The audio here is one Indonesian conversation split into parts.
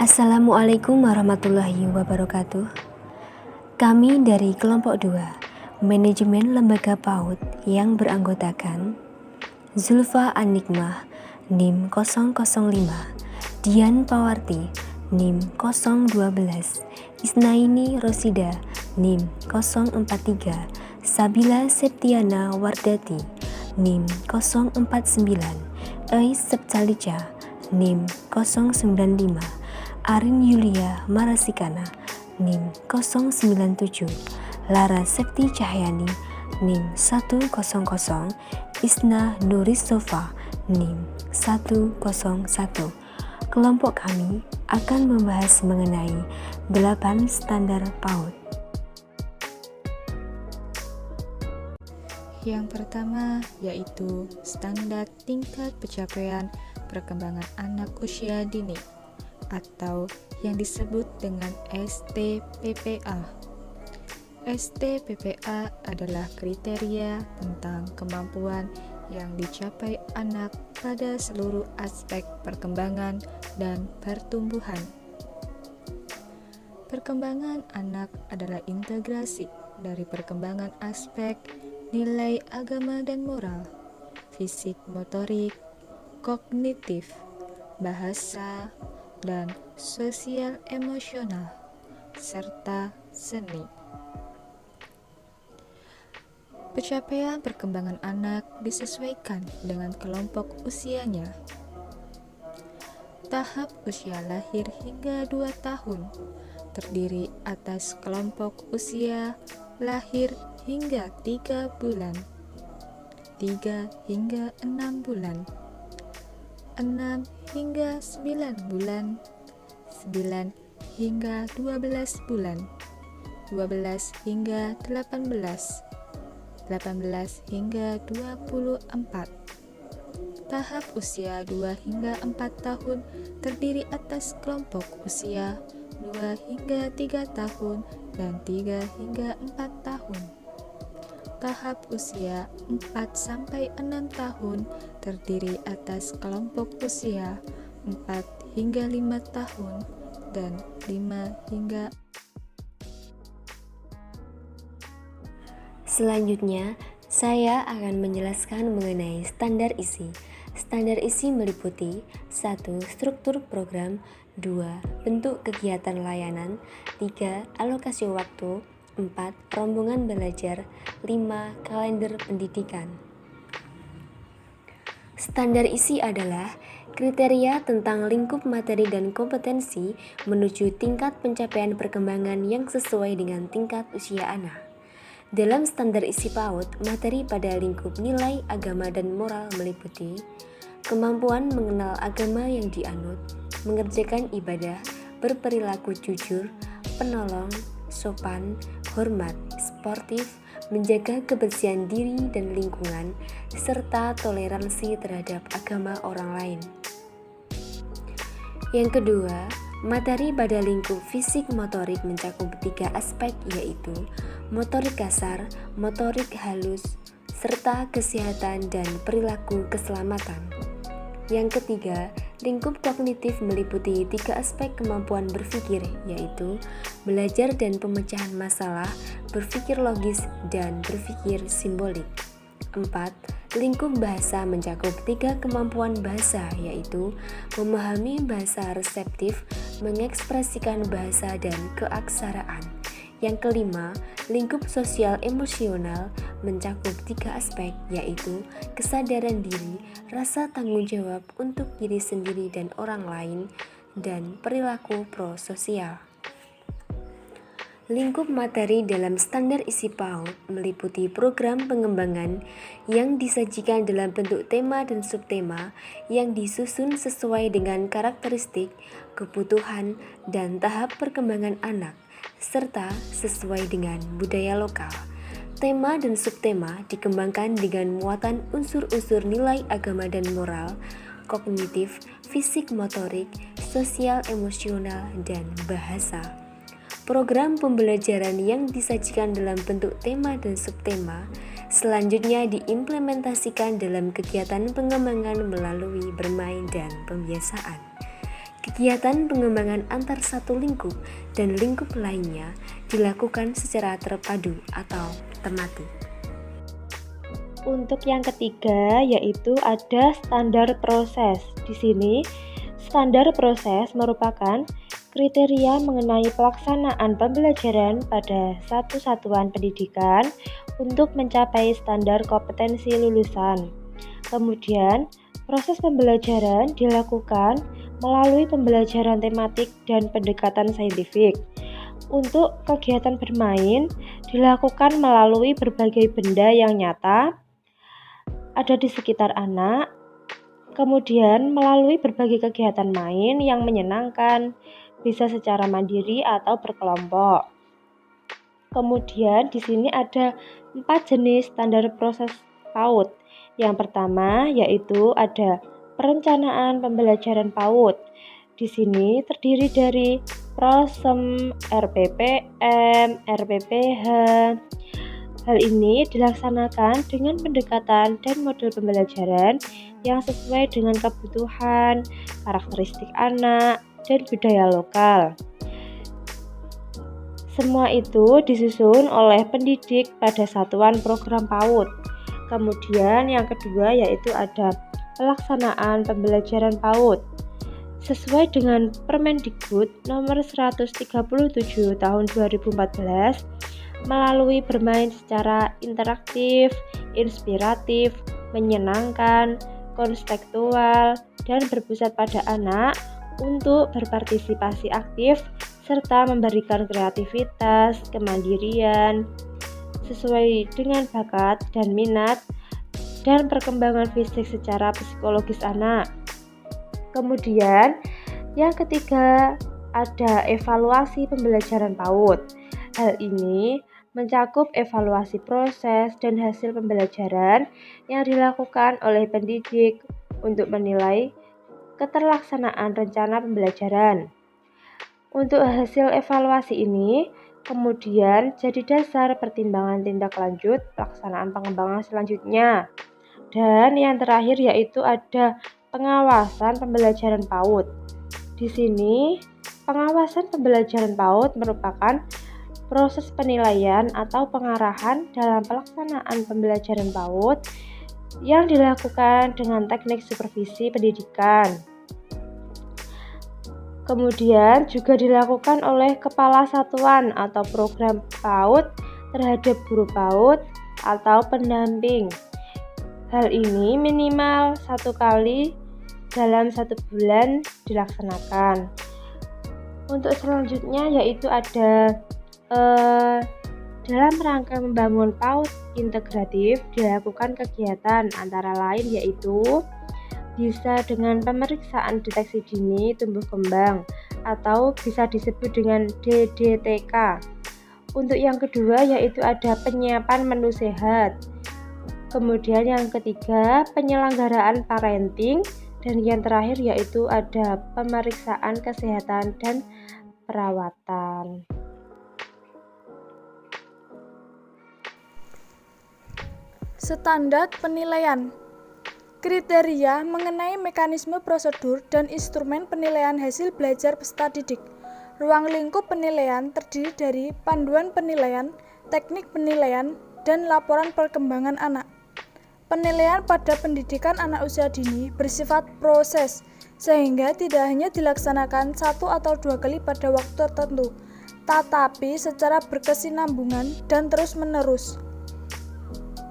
Assalamualaikum warahmatullahi wabarakatuh. Kami dari kelompok 2, Manajemen Lembaga PAUD yang beranggotakan Zulfa An-Nikmah, NIM 005, Dian Pawarti, NIM 012, Isnaini Rosida, NIM 043, Sabila Septiana Wardati, NIM 049, Ais Septalica, NIM 095, Arin Yulia Marasikana, NIM 097, Lara Sekti Cahyani, NIM 100, Isna Nurisofa, NIM 101. Kelompok kami akan membahas mengenai 8 standar PAUD. Yang pertama yaitu standar tingkat pencapaian perkembangan anak usia dini atau yang disebut dengan STPPA. STPPA adalah kriteria tentang kemampuan yang dicapai anak pada seluruh aspek perkembangan dan pertumbuhan. Perkembangan anak adalah integrasi dari perkembangan aspek nilai agama dan moral, fisik motorik, kognitif, bahasa, dan sosial emosional, serta seni. Pencapaian perkembangan anak disesuaikan dengan kelompok usianya. Tahap usia lahir hingga 2 tahun terdiri atas kelompok usia lahir hingga 3 bulan, 3 hingga 6 bulan, 6 hingga 9 bulan, 9 hingga 12 bulan, 12 hingga 18, 18 hingga 24. Tahap usia 2 hingga 4 tahun terdiri atas kelompok usia 2 hingga 3 tahun dan 3 hingga 4 tahun. Tahap usia 4 sampai 6 tahun terdiri atas kelompok usia 4 hingga 5 tahun dan 5 hingga. Selanjutnya, saya akan menjelaskan mengenai standar isi. Standar isi meliputi 1. Struktur program, 2. Bentuk kegiatan layanan, 3. Alokasi waktu, 4. Rombongan belajar, 5. Kalender pendidikan. Standar isi adalah kriteria tentang lingkup materi dan kompetensi menuju tingkat pencapaian perkembangan yang sesuai dengan tingkat usia anak. Dalam standar isi PAUD, materi pada lingkup nilai agama dan moral meliputi kemampuan mengenal agama yang dianut, mengerjakan ibadah, berperilaku jujur, penolong, sopan, hormat, sportif, menjaga kebersihan diri dan lingkungan, serta toleransi terhadap agama orang lain. Yang kedua, materi pada lingkup fisik motorik mencakup 3 aspek, yaitu motorik kasar, motorik halus, serta kesehatan dan perilaku keselamatan. Yang ketiga, lingkup kognitif meliputi 3 aspek kemampuan berpikir, yaitu belajar dan pemecahan masalah, berpikir logis, dan berpikir simbolik. 4. Lingkup bahasa mencakup 3 kemampuan bahasa, yaitu memahami bahasa reseptif, mengekspresikan bahasa, dan keaksaraan. Yang kelima, lingkup sosial emosional mencakup 3 aspek, yaitu kesadaran diri, rasa tanggung jawab untuk diri sendiri dan orang lain, dan perilaku prososial. Lingkup materi dalam standar isi PAUD meliputi program pengembangan yang disajikan dalam bentuk tema dan subtema yang disusun sesuai dengan karakteristik, kebutuhan, dan tahap perkembangan anak, serta sesuai dengan budaya lokal. Tema dan subtema dikembangkan dengan muatan unsur-unsur nilai agama dan moral, kognitif, fisik motorik, sosial emosional, dan bahasa. Program pembelajaran yang disajikan dalam bentuk tema dan subtema selanjutnya diimplementasikan dalam kegiatan pengembangan melalui bermain dan pembiasaan. Kegiatan pengembangan antar satu lingkup dan lingkup lainnya dilakukan secara terpadu atau tematik. Untuk yang ketiga yaitu ada standar proses. Di sini standar proses merupakan kriteria mengenai pelaksanaan pembelajaran pada satu satuan pendidikan untuk mencapai standar kompetensi lulusan. Kemudian, proses pembelajaran dilakukan melalui pembelajaran tematik dan pendekatan saintifik. Untuk kegiatan bermain dilakukan melalui berbagai benda yang nyata ada di sekitar anak, kemudian melalui berbagai kegiatan main yang menyenangkan, bisa secara mandiri atau berkelompok. Kemudian di sini ada 4 jenis standar proses PAUD. Yang pertama yaitu ada perencanaan pembelajaran PAUD. Di sini terdiri dari PROSEM, RPPM, RPPH. Hal ini dilaksanakan dengan pendekatan dan model pembelajaran yang sesuai dengan kebutuhan, karakteristik anak, dan budaya lokal. Semua itu disusun oleh pendidik pada satuan program PAUD. Kemudian yang kedua yaitu ada pelaksanaan pembelajaran PAUD. Sesuai dengan Permendikbud nomor 137 tahun 2014, melalui bermain secara interaktif, inspiratif, menyenangkan, konstekstual, dan berpusat pada anak untuk berpartisipasi aktif serta memberikan kreativitas, kemandirian, sesuai dengan bakat dan minat, dan perkembangan fisik secara psikologis anak. Kemudian, yang ketiga ada evaluasi pembelajaran PAUD. Hal ini mencakup evaluasi proses dan hasil pembelajaran yang dilakukan oleh pendidik untuk menilai keterlaksanaan rencana pembelajaran. Untuk hasil evaluasi ini kemudian jadi dasar pertimbangan tindak lanjut pelaksanaan pengembangan selanjutnya. Dan yang terakhir yaitu ada pengawasan pembelajaran PAUD. Di sini, pengawasan pembelajaran PAUD merupakan proses penilaian atau pengarahan dalam pelaksanaan pembelajaran PAUD yang dilakukan dengan teknik supervisi pendidikan. Kemudian juga dilakukan oleh kepala satuan atau program PAUD terhadap guru PAUD atau pendamping. Hal ini minimal 1 kali dalam 1 bulan dilaksanakan. Untuk selanjutnya yaitu ada dalam rangka membangun PAUD integratif dilakukan kegiatan antara lain yaitu bisa dengan pemeriksaan deteksi dini tumbuh kembang atau bisa disebut dengan DDTK. Untuk yang kedua yaitu ada penyiapan menu sehat. Kemudian yang ketiga penyelenggaraan parenting, dan yang terakhir yaitu ada pemeriksaan kesehatan dan perawatan. Standar penilaian. Kriteria mengenai mekanisme prosedur dan instrumen penilaian hasil belajar peserta didik. Ruang lingkup penilaian terdiri dari panduan penilaian, teknik penilaian, dan laporan perkembangan anak. Penilaian pada pendidikan anak usia dini bersifat proses, sehingga tidak hanya dilaksanakan 1 atau 2 kali pada waktu tertentu, tetapi secara berkesinambungan dan terus-menerus.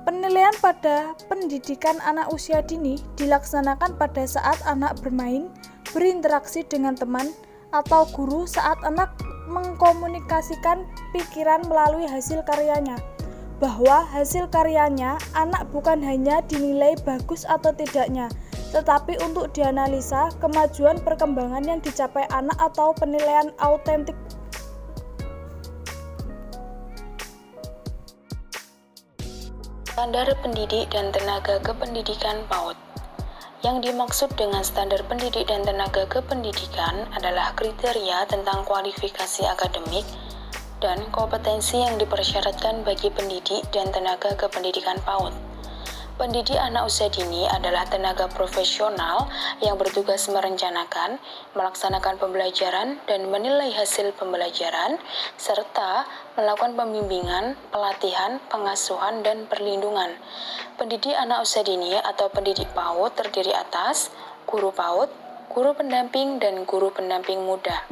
Penilaian pada pendidikan anak usia dini dilaksanakan pada saat anak bermain, berinteraksi dengan teman, atau guru saat anak mengkomunikasikan pikiran melalui hasil karyanya. Bahwa hasil karyanya anak bukan hanya dinilai bagus atau tidaknya, tetapi untuk dianalisa kemajuan perkembangan yang dicapai anak atau penilaian autentik. Standar pendidik dan tenaga kependidikan PAUD. Yang dimaksud dengan standar pendidik dan tenaga kependidikan adalah kriteria tentang kualifikasi akademik dan kompetensi yang dipersyaratkan bagi pendidik dan tenaga kependidikan PAUD. Pendidik anak usia dini adalah tenaga profesional yang bertugas merencanakan, melaksanakan pembelajaran, dan menilai hasil pembelajaran, serta melakukan pembimbingan, pelatihan, pengasuhan, dan perlindungan. Pendidik anak usia dini atau pendidik PAUD terdiri atas guru PAUD, guru pendamping, dan guru pendamping muda.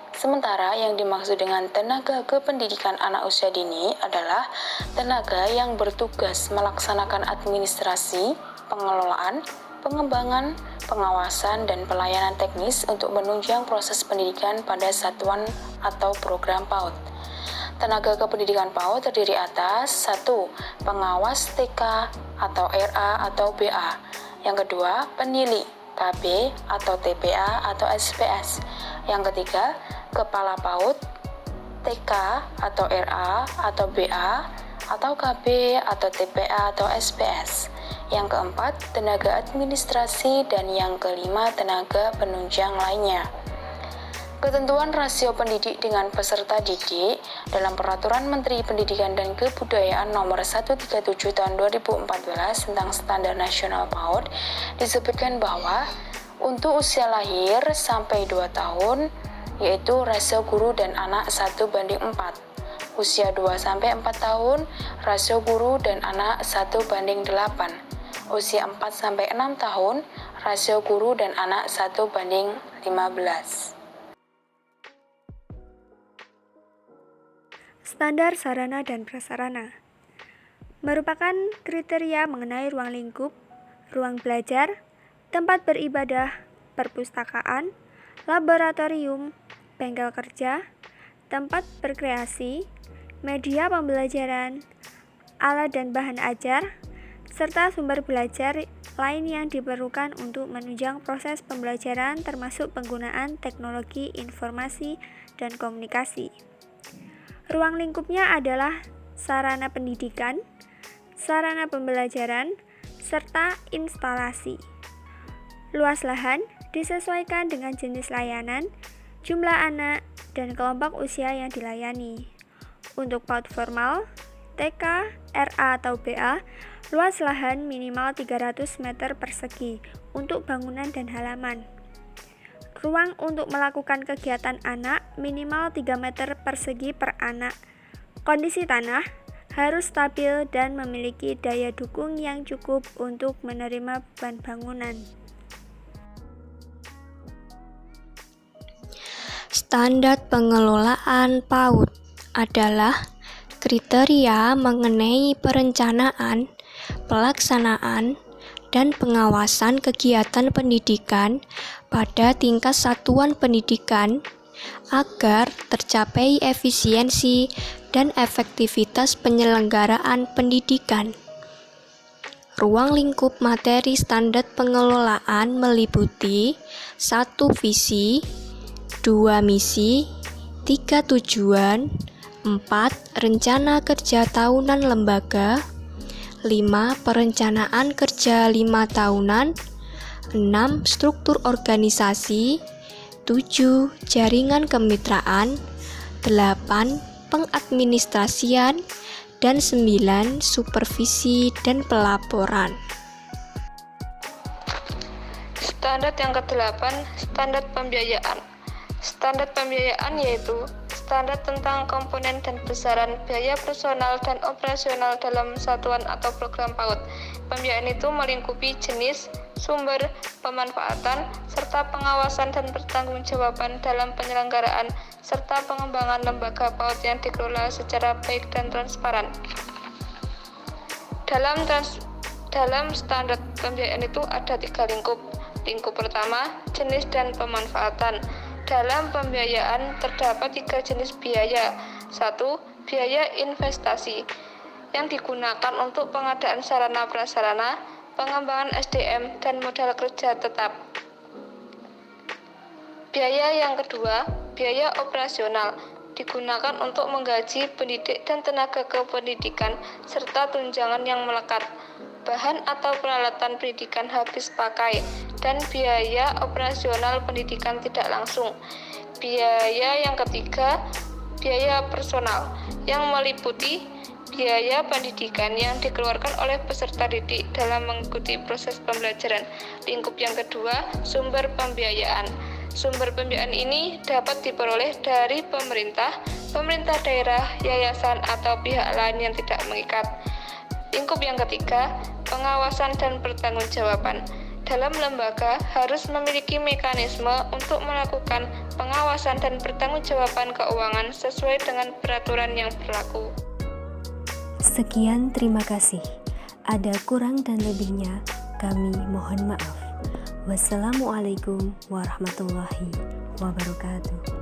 Sementara yang dimaksud dengan tenaga kependidikan anak usia dini adalah tenaga yang bertugas melaksanakan administrasi, pengelolaan, pengembangan, pengawasan, dan pelayanan teknis untuk menunjang proses pendidikan pada satuan atau program PAUD. Tenaga kependidikan PAUD terdiri atas 1. Pengawas TK atau RA atau BA. Yang kedua, penilai KB atau TPA atau SPS. Yang ketiga, Kepala PAUD, TK atau RA atau BA, atau KB atau TPA atau SPS. Yang keempat, tenaga administrasi, dan yang kelima, tenaga penunjang lainnya. Ketentuan rasio pendidik dengan peserta didik dalam Peraturan Menteri Pendidikan dan Kebudayaan Nomor 137 Tahun 2014 tentang Standar Nasional PAUD disebutkan bahwa untuk usia lahir sampai 2 tahun, yaitu rasio guru dan anak 1:4. Usia 2-4 tahun, rasio guru dan anak 1:8. Usia 4-6 tahun, rasio guru dan anak 1:15. Standar sarana dan prasarana merupakan kriteria mengenai ruang lingkup, ruang belajar, tempat beribadah, perpustakaan, laboratorium, bengkel kerja, tempat berkreasi, media pembelajaran, alat dan bahan ajar, serta sumber belajar lain yang diperlukan untuk menunjang proses pembelajaran termasuk penggunaan teknologi informasi dan komunikasi. Ruang lingkupnya adalah sarana pendidikan, sarana pembelajaran, serta instalasi. Luas lahan disesuaikan dengan jenis layanan, jumlah anak, dan kelompok usia yang dilayani. Untuk PAUD formal, TK, RA atau BA, luas lahan minimal 300 meter persegi untuk bangunan dan halaman. Ruang untuk melakukan kegiatan anak minimal 3 meter persegi per anak. Kondisi tanah harus stabil dan memiliki daya dukung yang cukup untuk menerima beban bangunan. Standar pengelolaan PAUD adalah kriteria mengenai perencanaan, pelaksanaan, dan pengawasan kegiatan pendidikan pada tingkat satuan pendidikan agar tercapai efisiensi dan efektivitas penyelenggaraan pendidikan. Ruang lingkup materi standar pengelolaan meliputi 1 visi, 2 misi, 3 tujuan, 4 rencana kerja tahunan lembaga, 5 perencanaan kerja 5 tahunan, 6 struktur organisasi, 7 jaringan kemitraan, 8 pengadministrasian, dan 9 supervisi dan pelaporan. Standar yang ke-8, standar pembiayaan. Standar pembiayaan yaitu standar tentang komponen dan besaran biaya personal dan operasional dalam satuan atau program PAUD. Pembiayaan itu melingkupi jenis, sumber, pemanfaatan, serta pengawasan dan pertanggungjawaban dalam penyelenggaraan serta pengembangan lembaga PAUD yang dikelola secara baik dan transparan. Dalam standar pembiayaan itu ada 3 lingkup. Lingkup pertama, jenis dan pemanfaatan. Dalam pembiayaan terdapat 3 jenis biaya. 1. Biaya investasi yang digunakan untuk pengadaan sarana prasarana, pengembangan SDM, dan modal kerja tetap. Biaya yang kedua, biaya operasional, digunakan untuk menggaji pendidik dan tenaga kependidikan, serta tunjangan yang melekat, bahan atau peralatan pendidikan habis pakai, dan biaya operasional pendidikan tidak langsung. Biaya yang ketiga, biaya personal, yang meliputi biaya pendidikan yang dikeluarkan oleh peserta didik dalam mengikuti proses pembelajaran. Lingkup yang kedua, sumber pembiayaan. Sumber pembiayaan ini dapat diperoleh dari pemerintah daerah, yayasan, atau pihak lain yang tidak mengikat. Lingkup yang ketiga, pengawasan dan pertanggungjawaban. Dalam lembaga harus memiliki mekanisme untuk melakukan pengawasan dan pertanggungjawaban keuangan sesuai dengan peraturan yang berlaku. Sekian, terima kasih. Ada kurang dan lebihnya, kami mohon maaf. Wassalamualaikum warahmatullahi wabarakatuh.